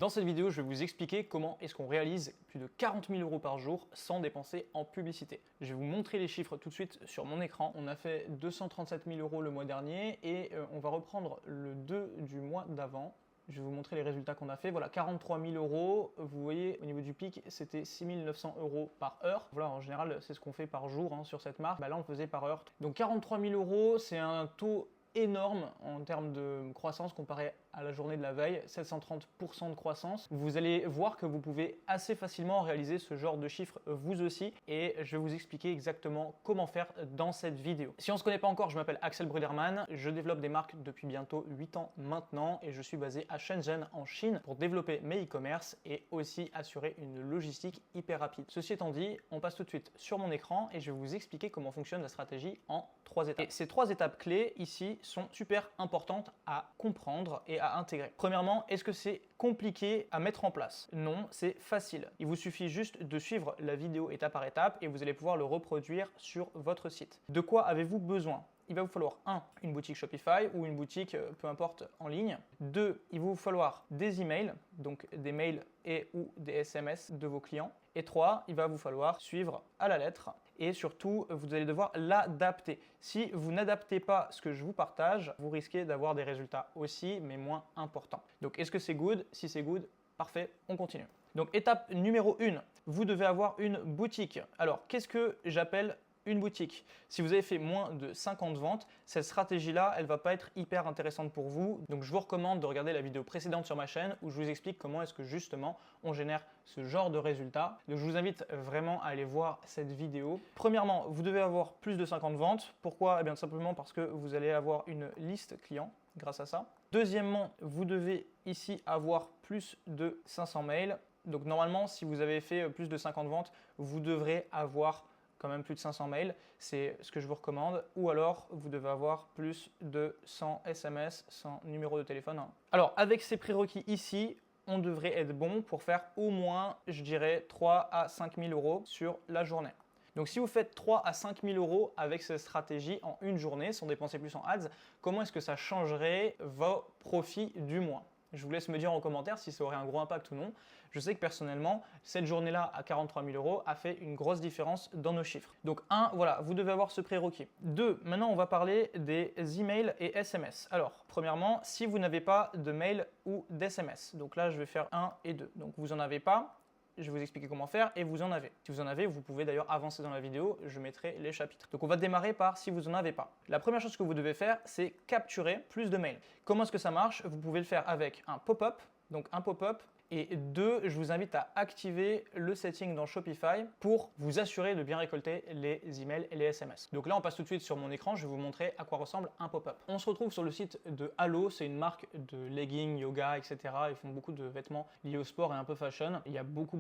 Dans cette vidéo, je vais vous expliquer comment est-ce qu'on réalise plus de 40 000 € par jour sans dépenser en publicité. Je vais vous montrer les chiffres tout de suite sur mon écran. On a fait 237 000 € le mois dernier et on va reprendre le 2 du mois d'avant. Je vais vous montrer les résultats qu'on a fait. Voilà, 43 000 €. Vous voyez, au niveau du pic, c'était 6 900 € par heure. Voilà, en général, c'est ce qu'on fait par jour sur cette marque. Là, on le faisait par heure. Donc 43 000 €, c'est un taux énorme en termes de croissance comparé à la journée de la veille, 730% de croissance. Vous allez voir que vous pouvez assez facilement réaliser ce genre de chiffres vous aussi et je vais vous expliquer exactement comment faire dans cette vidéo. Si on ne se connaît pas encore, je m'appelle Axel Brudermann, je développe des marques depuis bientôt 8 ans maintenant et je suis basé à Shenzhen en Chine pour développer mes e-commerce et aussi assurer une logistique hyper rapide. Ceci étant dit, on passe tout de suite sur mon écran et je vais vous expliquer comment fonctionne la stratégie en 3 étapes. Et ces 3 étapes clés ici sont super importantes à comprendre et à intégrer. Premièrement, est-ce que c'est compliqué à mettre en place? Non, c'est facile. Il vous suffit juste de suivre la vidéo étape par étape et vous allez pouvoir le reproduire sur votre site. De quoi avez-vous besoin? Il va vous falloir 1. Une boutique Shopify ou une boutique peu importe en ligne. 2. Il va vous falloir des emails, donc des mails et ou des SMS de vos clients. Et 3. Il va vous falloir suivre à la lettre et surtout vous allez devoir l'adapter. Si vous n'adaptez pas ce que je vous partage, vous risquez d'avoir des résultats aussi mais moins importants. Donc est-ce que c'est good? Si c'est good, parfait, on continue. Donc étape numéro 1, vous devez avoir une boutique. Alors qu'est-ce que j'appelle une boutique? Si vous avez fait moins de 50 ventes, cette stratégie-là, elle va pas être hyper intéressante pour vous. Donc je vous recommande de regarder la vidéo précédente sur ma chaîne où je vous explique comment est-ce que justement on génère ce genre de résultats. Donc je vous invite vraiment à aller voir cette vidéo. Premièrement, vous devez avoir plus de 50 ventes. Pourquoi? Eh bien tout simplement parce que vous allez avoir une liste client grâce à ça. Deuxièmement, vous devez ici avoir plus de 500 mails. Donc normalement, si vous avez fait plus de 50 ventes, vous devrez avoir quand même plus de 500 mails, c'est ce que je vous recommande, ou alors vous devez avoir plus de 100 SMS, 100 numéros de téléphone. Alors avec ces prérequis ici, on devrait être bon pour faire au moins, je dirais, 3 à 5 000 € sur la journée. Donc si vous faites 3 à 5 000 € avec cette stratégie en une journée, sans dépenser plus en ads, comment est-ce que ça changerait vos profits du mois? Je vous laisse me dire en commentaire si ça aurait un gros impact ou non. Je sais que personnellement, cette journée-là à 43 000 € a fait une grosse différence dans nos chiffres. Donc 1, voilà, vous devez avoir ce prérequis. 2, maintenant on va parler des emails et SMS. Alors, premièrement, si vous n'avez pas de mail ou d'SMS, donc là je vais faire 1 et 2. Donc vous n'en avez pas, je vais vous expliquer comment faire et vous en avez. Si vous en avez, vous pouvez d'ailleurs avancer dans la vidéo, je mettrai les chapitres. Donc on va démarrer par si vous n'en avez pas. La première chose que vous devez faire, c'est capturer plus de mails. Comment est-ce que ça marche? Vous pouvez le faire avec un pop-up. Donc un pop-up. Et 2, je vous invite à activer le setting dans Shopify pour vous assurer de bien récolter les emails et les SMS. Donc là, on passe tout de suite sur mon écran. Je vais vous montrer à quoi ressemble un pop-up. On se retrouve sur le site de Halo. C'est une marque de leggings, yoga, etc. Ils font beaucoup de vêtements liés au sport et un peu fashion. Il y a beaucoup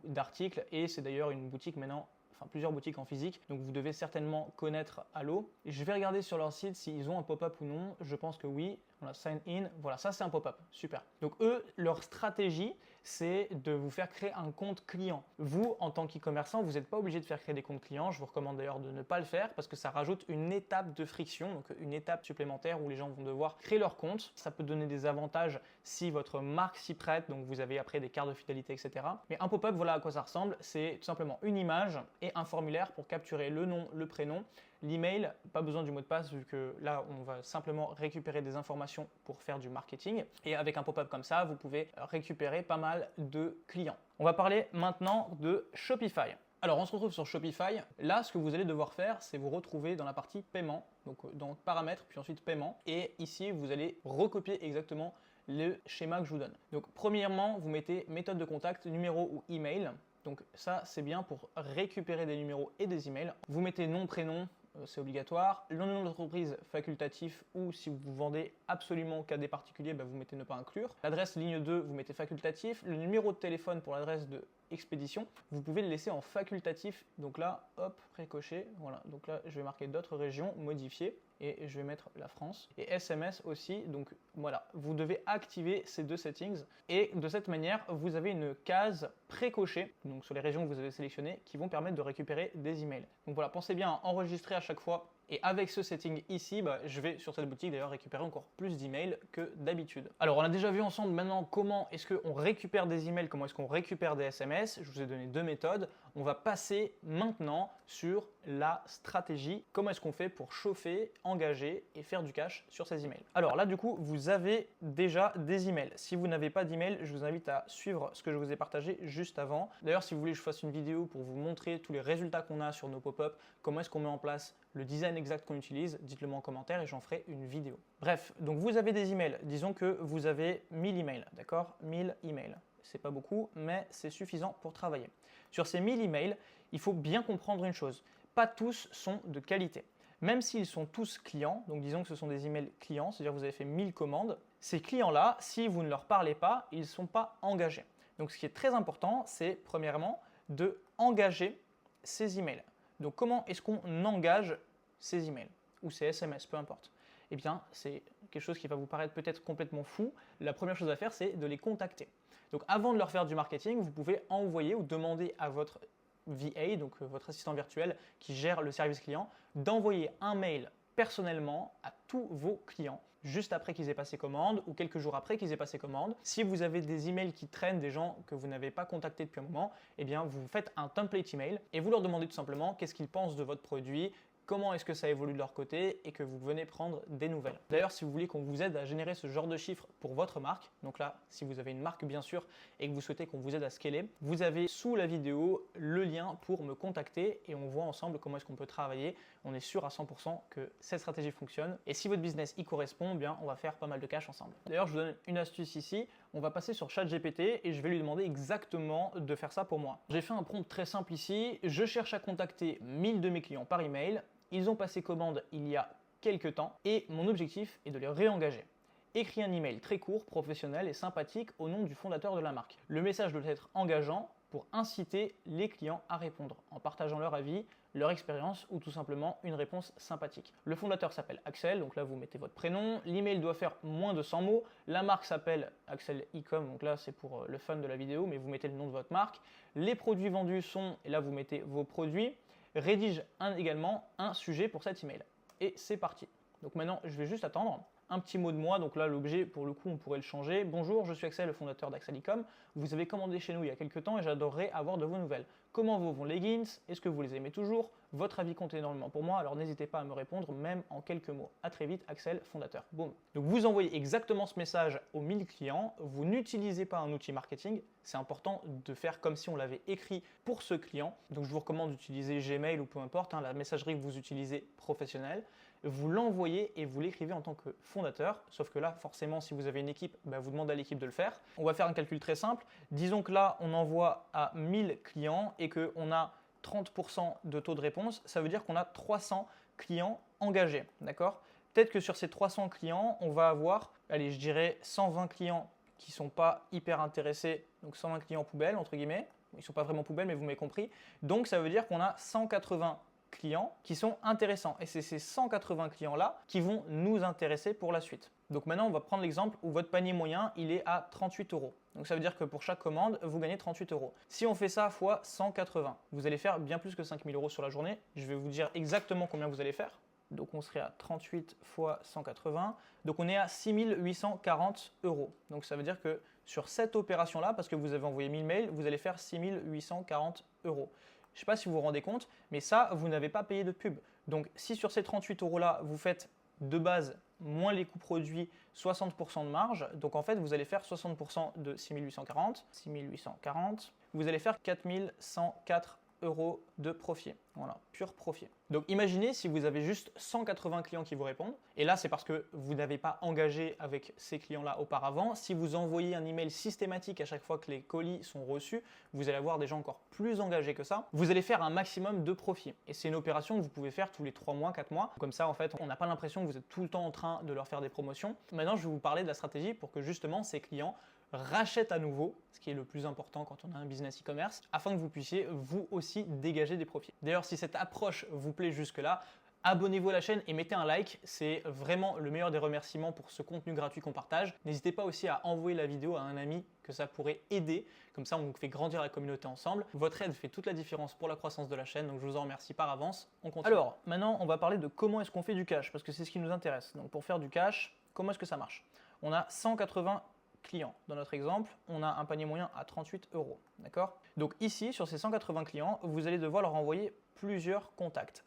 d'articles et c'est d'ailleurs une boutique maintenant, enfin plusieurs boutiques en physique, donc vous devez certainement connaître Halo. Et je vais regarder sur leur site s'ils ont un pop-up ou non, je pense que oui. Voilà, sign in, voilà, ça c'est un pop-up, super. Donc eux, leur stratégie, c'est de vous faire créer un compte client. Vous, en tant qu'e-commerçant, vous n'êtes pas obligé de faire créer des comptes clients. Je vous recommande d'ailleurs de ne pas le faire parce que ça rajoute une étape de friction, donc une étape supplémentaire où les gens vont devoir créer leur compte. Ça peut donner des avantages si votre marque s'y prête, donc vous avez après des cartes de fidélité, etc. Mais un pop-up, voilà à quoi ça ressemble. C'est tout simplement une image et un formulaire pour capturer le nom, le prénom, l'email, pas besoin du mot de passe vu que là, on va simplement récupérer des informations pour faire du marketing. Et avec un pop-up comme ça, vous pouvez récupérer pas mal de clients. On va parler maintenant de Shopify. Alors, on se retrouve sur Shopify. Là, ce que vous allez devoir faire, c'est vous retrouver dans la partie paiement, donc dans paramètres, puis ensuite paiement. Et ici, vous allez recopier exactement le schéma que je vous donne. Donc, premièrement, vous mettez méthode de contact, numéro ou email. Donc ça, c'est bien pour récupérer des numéros et des emails. Vous mettez nom, prénom, c'est obligatoire. Le nom d'entreprise facultatif ou si vous vendez absolument qu'à des particuliers, vous mettez ne pas inclure. L'adresse ligne 2, vous mettez facultatif. Le numéro de téléphone pour l'adresse de expédition, vous pouvez le laisser en facultatif. Donc là, hop, précoché. Voilà. Donc là, je vais marquer d'autres régions, modifier et je vais mettre la France. Et SMS aussi. Donc voilà, vous devez activer ces deux settings. Et de cette manière, vous avez une case précochée, donc sur les régions que vous avez sélectionnées, qui vont permettre de récupérer des emails. Donc voilà, pensez bien à enregistrer à chaque fois Et avec ce setting ici, je vais sur cette boutique d'ailleurs récupérer encore plus d'emails que d'habitude. Alors on a déjà vu ensemble maintenant comment est-ce qu'on récupère des emails, comment est-ce qu'on récupère des SMS. Je vous ai donné deux méthodes. On va passer maintenant sur la stratégie. Comment est-ce qu'on fait pour chauffer, engager et faire du cash sur ces emails. Alors là du coup, vous avez déjà des emails. Si vous n'avez pas d'email, je vous invite à suivre ce que je vous ai partagé juste avant. D'ailleurs, si vous voulez que je fasse une vidéo pour vous montrer tous les résultats qu'on a sur nos pop-up, comment est-ce qu'on met en place le design exact qu'on utilise, dites-le moi en commentaire et j'en ferai une vidéo. Bref, donc vous avez des emails. Disons que vous avez 1000 emails, d'accord? 1000 emails. C'est pas beaucoup, mais c'est suffisant pour travailler. Sur ces 1000 emails, il faut bien comprendre une chose. Pas tous sont de qualité. Même s'ils sont tous clients, donc disons que ce sont des emails clients, c'est-à-dire que vous avez fait 1000 commandes, ces clients-là, si vous ne leur parlez pas, ils ne sont pas engagés. Donc ce qui est très important, c'est premièrement de engager ces emails. Donc comment est-ce qu'on engage ces emails ou ces SMS, peu importe? Eh bien, c'est quelque chose qui va vous paraître peut-être complètement fou. La première chose à faire, c'est de les contacter. Donc avant de leur faire du marketing, vous pouvez envoyer ou demander à votre VA, donc votre assistant virtuel qui gère le service client, d'envoyer un mail personnellement à tous vos clients juste après qu'ils aient passé commande ou quelques jours après qu'ils aient passé commande. Si vous avez des emails qui traînent, des gens que vous n'avez pas contactés depuis un moment, eh bien vous faites un template email et vous leur demandez tout simplement qu'est-ce qu'ils pensent de votre produit, comment est-ce que ça évolue de leur côté et que vous venez prendre des nouvelles. D'ailleurs, si vous voulez qu'on vous aide à générer ce genre de chiffres pour votre marque, donc là, si vous avez une marque bien sûr et que vous souhaitez qu'on vous aide à scaler, vous avez sous la vidéo le lien pour me contacter et on voit ensemble comment est-ce qu'on peut travailler. On est sûr à 100% que cette stratégie fonctionne et si votre business y correspond, eh bien on va faire pas mal de cash ensemble. D'ailleurs, je vous donne une astuce ici. On va passer sur ChatGPT et je vais lui demander exactement de faire ça pour moi. J'ai fait un prompt très simple ici. Je cherche à contacter 1000 de mes clients par email. Ils ont passé commande il y a quelques temps et mon objectif est de les réengager. Écris un email très court, professionnel et sympathique au nom du fondateur de la marque. Le message doit être engageant pour inciter les clients à répondre en partageant leur avis, leur expérience ou tout simplement une réponse sympathique. Le fondateur s'appelle Axel, donc là vous mettez votre prénom. L'email doit faire moins de 100 mots. La marque s'appelle Axel Ecom, donc là c'est pour le fun de la vidéo, mais vous mettez le nom de votre marque. Les produits vendus sont, et là vous mettez vos produits. Rédige également un sujet pour cet email. Et c'est parti. Donc maintenant, je vais juste attendre. Un petit mot de moi, donc là l'objet pour le coup on pourrait le changer. Bonjour, je suis Axel, le fondateur d'Axel Ecom. Vous avez commandé chez nous il y a quelques temps et j'adorerais avoir de vos nouvelles. Comment vont vos leggings? Est-ce que vous les aimez toujours? Votre avis compte énormément pour moi, alors n'hésitez pas à me répondre même en quelques mots. A très vite, Axel, fondateur. Boum. Donc vous envoyez exactement ce message aux 1000 clients. Vous n'utilisez pas un outil marketing. C'est important de faire comme si on l'avait écrit pour ce client. Donc je vous recommande d'utiliser Gmail ou peu importe, la messagerie que vous utilisez professionnelle. Vous l'envoyez et vous l'écrivez en tant que fondateur, sauf que là, forcément, si vous avez une équipe, vous demandez à l'équipe de le faire. On va faire un calcul très simple. Disons que là, on envoie à 1000 clients et qu'on a 30% de taux de réponse. Ça veut dire qu'on a 300 clients engagés, d'accord? Peut-être que sur ces 300 clients, on va avoir, allez, je dirais 120 clients qui ne sont pas hyper intéressés, donc 120 clients poubelles, entre guillemets. Ils ne sont pas vraiment poubelles, mais vous m'avez compris. Donc, ça veut dire qu'on a 180 clients qui sont intéressants. Et c'est ces 180 clients-là qui vont nous intéresser pour la suite. Donc maintenant, on va prendre l'exemple où votre panier moyen, il est à 38 €. Donc ça veut dire que pour chaque commande, vous gagnez 38 €. Si on fait ça fois 180, vous allez faire bien plus que 5000 € sur la journée. Je vais vous dire exactement combien vous allez faire. Donc on serait à 38 fois 180. Donc on est à 6840 €. Donc ça veut dire que sur cette opération-là, parce que vous avez envoyé 1000 mails, vous allez faire 6840 €. Je ne sais pas si vous vous rendez compte, mais ça, vous n'avez pas payé de pub. Donc, si sur ces 38 € là, vous faites de base moins les coûts produits, 60% de marge, donc en fait, vous allez faire 60% de 6840. 6840, vous allez faire 4104 € de profit. Voilà, pur profit. Donc imaginez si vous avez juste 180 clients qui vous répondent, et là c'est parce que vous n'avez pas engagé avec ces clients-là auparavant. Si vous envoyez un email systématique à chaque fois que les colis sont reçus, vous allez avoir des gens encore plus engagés que ça. Vous allez faire un maximum de profit. Et c'est une opération que vous pouvez faire tous les 3 mois, 4 mois. Comme ça, en fait, on n'a pas l'impression que vous êtes tout le temps en train de leur faire des promotions. Maintenant, je vais vous parler de la stratégie pour que justement ces clients rachètent à nouveau, ce qui est le plus important quand on a un business e-commerce, afin que vous puissiez vous aussi dégager des profits. D'ailleurs, si cette approche vous plaît jusque-là, Abonnez-vous à la chaîne et mettez un like, c'est vraiment le meilleur des remerciements pour ce contenu gratuit qu'on partage. N'hésitez pas aussi à envoyer la vidéo à un ami que ça pourrait aider, comme ça on fait grandir la communauté ensemble. Votre aide fait toute la différence pour la croissance de la chaîne, donc je vous en remercie par avance. On continue. Alors maintenant on va parler de comment est-ce qu'on fait du cash, parce que c'est ce qui nous intéresse. Donc pour faire du cash, comment est-ce que ça marche? On a 180 clients. Dans notre exemple, on a un panier moyen à 38 €. D'accord? Donc ici, sur ces 180 clients, vous allez devoir leur envoyer plusieurs contacts.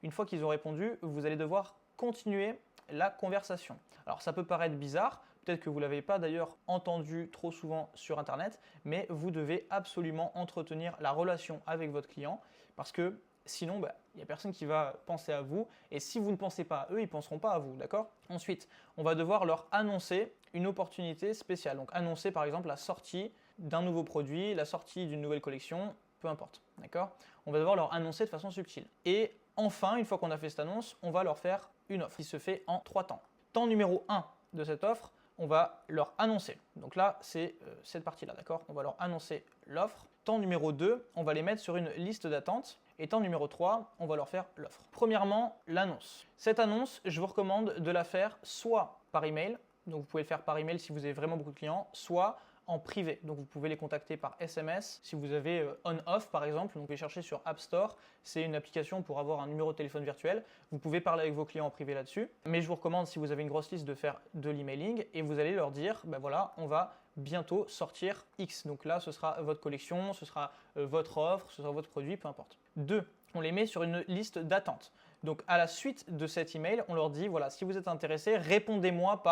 Une fois qu'ils ont répondu, vous allez devoir continuer la conversation. Alors ça peut paraître bizarre, peut-être que vous ne l'avez pas d'ailleurs entendu trop souvent sur Internet, mais vous devez absolument entretenir la relation avec votre client parce que sinon, il n'y a personne qui va penser à vous et si vous ne pensez pas à eux, ils ne penseront pas à vous, d'accord? Ensuite, on va devoir leur annoncer une opportunité spéciale. Donc annoncer par exemple la sortie d'un nouveau produit, la sortie d'une nouvelle collection, peu importe, d'accord? On va devoir leur annoncer de façon subtile. Et enfin, une fois qu'on a fait cette annonce, on va leur faire une offre qui se fait en 3 temps. Temps numéro 1 de cette offre, on va leur annoncer. Donc là, c'est cette partie-là, d'accord? On va leur annoncer l'offre. Temps numéro 2, on va les mettre sur une liste d'attente. Et temps numéro 3, on va leur faire l'offre. Premièrement, l'annonce. Cette annonce, je vous recommande de la faire soit par email, donc vous pouvez le faire par email si vous avez vraiment beaucoup de clients, soit en privé. Donc vous pouvez les contacter par SMS. Si vous avez on-off par exemple, donc vous pouvez chercher sur App Store, c'est une application pour avoir un numéro de téléphone virtuel. Vous pouvez parler avec vos clients en privé là-dessus. Mais je vous recommande, si vous avez une grosse liste, de faire de l'emailing et vous allez leur dire, voilà, on va bientôt sortir X. Donc là, ce sera votre collection, ce sera votre offre, ce sera votre produit, peu importe. 2, on les met sur une liste d'attente. Donc à la suite de cet email, on leur dit, voilà, si vous êtes intéressé, répondez-moi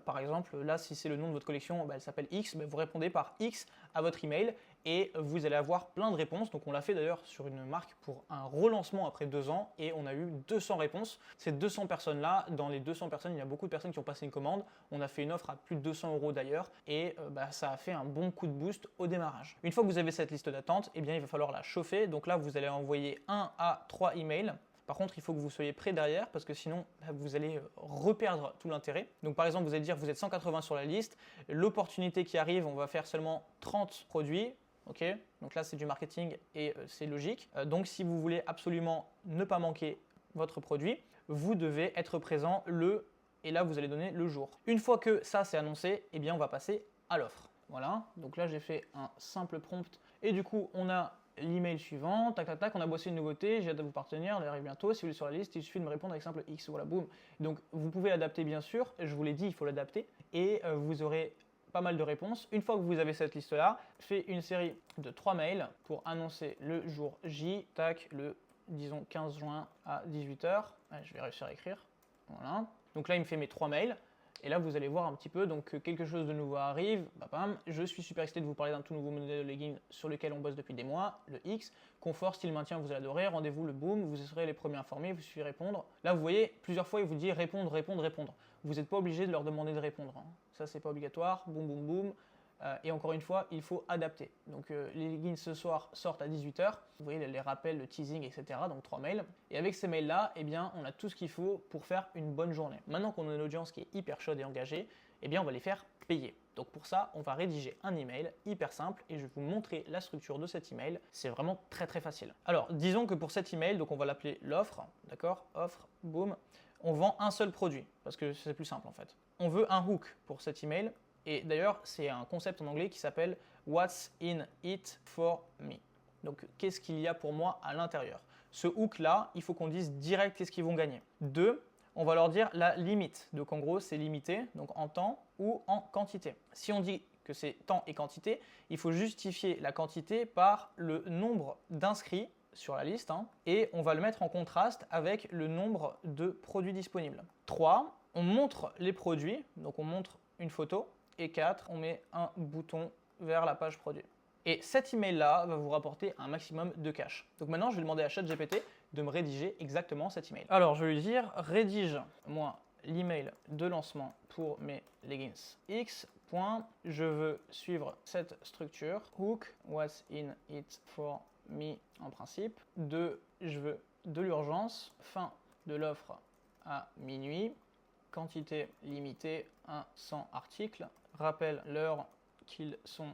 par exemple, là, si c'est le nom de votre collection, elle s'appelle X, vous répondez par X à votre email et vous allez avoir plein de réponses. Donc, on l'a fait d'ailleurs sur une marque pour un relancement après 2 ans et on a eu 200 réponses. Ces 200 personnes-là, dans les 200 personnes, il y a beaucoup de personnes qui ont passé une commande. On a fait une offre à plus de 200 € d'ailleurs et ça a fait un bon coup de boost au démarrage. Une fois que vous avez cette liste d'attente, il va falloir la chauffer. Donc là, vous allez envoyer 1 à 3 emails. Par contre, il faut que vous soyez prêt derrière parce que sinon, vous allez reperdre tout l'intérêt. Donc par exemple, vous allez dire que vous êtes 180 sur la liste. L'opportunité qui arrive, on va faire seulement 30 produits. Ok, donc là, c'est du marketing et c'est logique. Donc si vous voulez absolument ne pas manquer votre produit, vous devez être présent et là, vous allez donner le jour. Une fois que ça, c'est annoncé, on va passer à l'offre. Voilà, donc là, j'ai fait un simple prompt et du coup, on a l'email suivant, tac tac tac, on a bossé une nouveauté, j'ai hâte de vous partenaire, elle arrive bientôt, si vous êtes sur la liste, il suffit de me répondre avec simple X, voilà, boum. Donc vous pouvez l'adapter bien sûr, je vous l'ai dit, il faut l'adapter, et vous aurez pas mal de réponses. Une fois que vous avez cette liste-là, faites une série de 3 mails pour annoncer le jour J, tac, disons 15 juin à 18 h. Je vais réussir à écrire, voilà. Donc là, il me fait mes 3 mails. Et là, vous allez voir un petit peu, donc quelque chose de nouveau arrive, je suis super excité de vous parler d'un tout nouveau modèle de legging sur lequel on bosse depuis des mois, le X, confort, style maintien, vous allez adorer, rendez-vous le boom, vous serez les premiers informés, vous suffit répondre. Là, vous voyez, plusieurs fois, il vous dit répondre, répondre, répondre. Vous n'êtes pas obligé de leur demander de répondre, hein. Ça, c'est pas obligatoire, boum, boum, boum. Et encore une fois, il faut adapter. Donc les leggings ce soir sortent à 18 h. Vous voyez les rappels, le teasing, etc. Donc 3 mails. Et avec ces mails-là, on a tout ce qu'il faut pour faire une bonne journée. Maintenant qu'on a une audience qui est hyper chaude et engagée, on va les faire payer. Donc pour ça, on va rédiger un email hyper simple et je vais vous montrer la structure de cet email. C'est vraiment très très facile. Alors disons que pour cet email, donc on va l'appeler l'offre, d'accord? Offre, boum. On vend un seul produit parce que c'est plus simple en fait. On veut un hook pour cet email. Et d'ailleurs, c'est un concept en anglais qui s'appelle What's in it for me. Donc, qu'est-ce qu'il y a pour moi à l'intérieur? Ce hook-là, il faut qu'on dise direct qu'est-ce qu'ils vont gagner. 2, on va leur dire la limite. Donc, en gros, c'est limité, donc en temps ou en quantité. Si on dit que c'est temps et quantité, il faut justifier la quantité par le nombre d'inscrits sur la liste et on va le mettre en contraste avec le nombre de produits disponibles. 3, on montre les produits, donc on montre une photo. Et 4, on met un bouton vers la page produit. Et cet email-là va vous rapporter un maximum de cash. Donc maintenant, je vais demander à ChatGPT de me rédiger exactement cet email. Alors, je vais lui dire, rédige-moi l'email de lancement pour mes leggings X. Je veux suivre cette structure. Hook, what's in it for me en principe. 2, je veux de l'urgence. Fin de l'offre à minuit. Quantité limitée, 100 articles. Rappelle l'heure qu'ils sont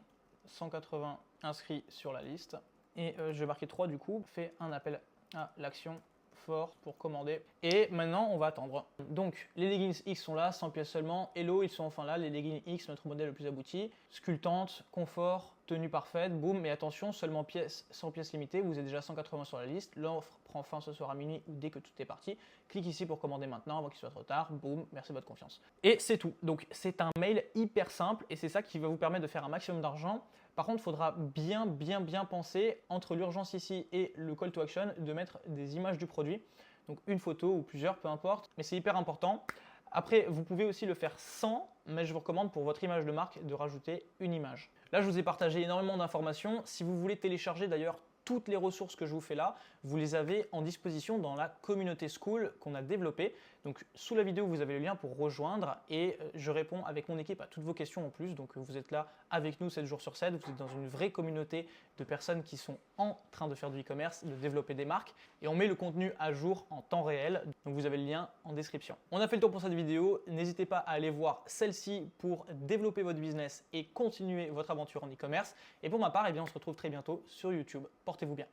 180 inscrits sur la liste. Et je vais marquer 3 du coup, fais un appel à l'action fort pour commander. Et maintenant, on va attendre. Donc, les leggings X sont là, 100 pièces seulement. Hello, ils sont enfin là, les leggings X, notre modèle le plus abouti. Sculptante, confort, tenue parfaite, boum. Mais attention, seulement 100 pièces limitées. Vous êtes déjà 180 sur la liste. L'offre prend fin ce soir à minuit ou dès que tout est parti. Clique ici pour commander maintenant avant qu'il soit trop tard. Boum, merci de votre confiance. Et c'est tout. Donc, c'est un mail hyper simple et c'est ça qui va vous permettre de faire un maximum d'argent. Par contre, il faudra bien penser entre l'urgence ici et le call to action de mettre des images du produit. Donc une photo ou plusieurs, peu importe, mais c'est hyper important. Après, vous pouvez aussi le faire sans, mais je vous recommande pour votre image de marque de rajouter une image. Là, je vous ai partagé énormément d'informations. Si vous voulez télécharger d'ailleurs toutes les ressources que je vous fais là, vous les avez en disposition dans la communauté Skool qu'on a développée. Donc sous la vidéo, vous avez le lien pour rejoindre et je réponds avec mon équipe à toutes vos questions en plus. Donc vous êtes là avec nous 7 jours sur 7, vous êtes dans une vraie communauté de personnes qui sont en train de faire du e-commerce, de développer des marques et on met le contenu à jour en temps réel. Donc vous avez le lien en description. On a fait le tour pour cette vidéo. N'hésitez pas à aller voir celle-ci pour développer votre business et continuer votre aventure en e-commerce. Et pour ma part, eh bien, on se retrouve très bientôt sur YouTube. Portez-vous bien.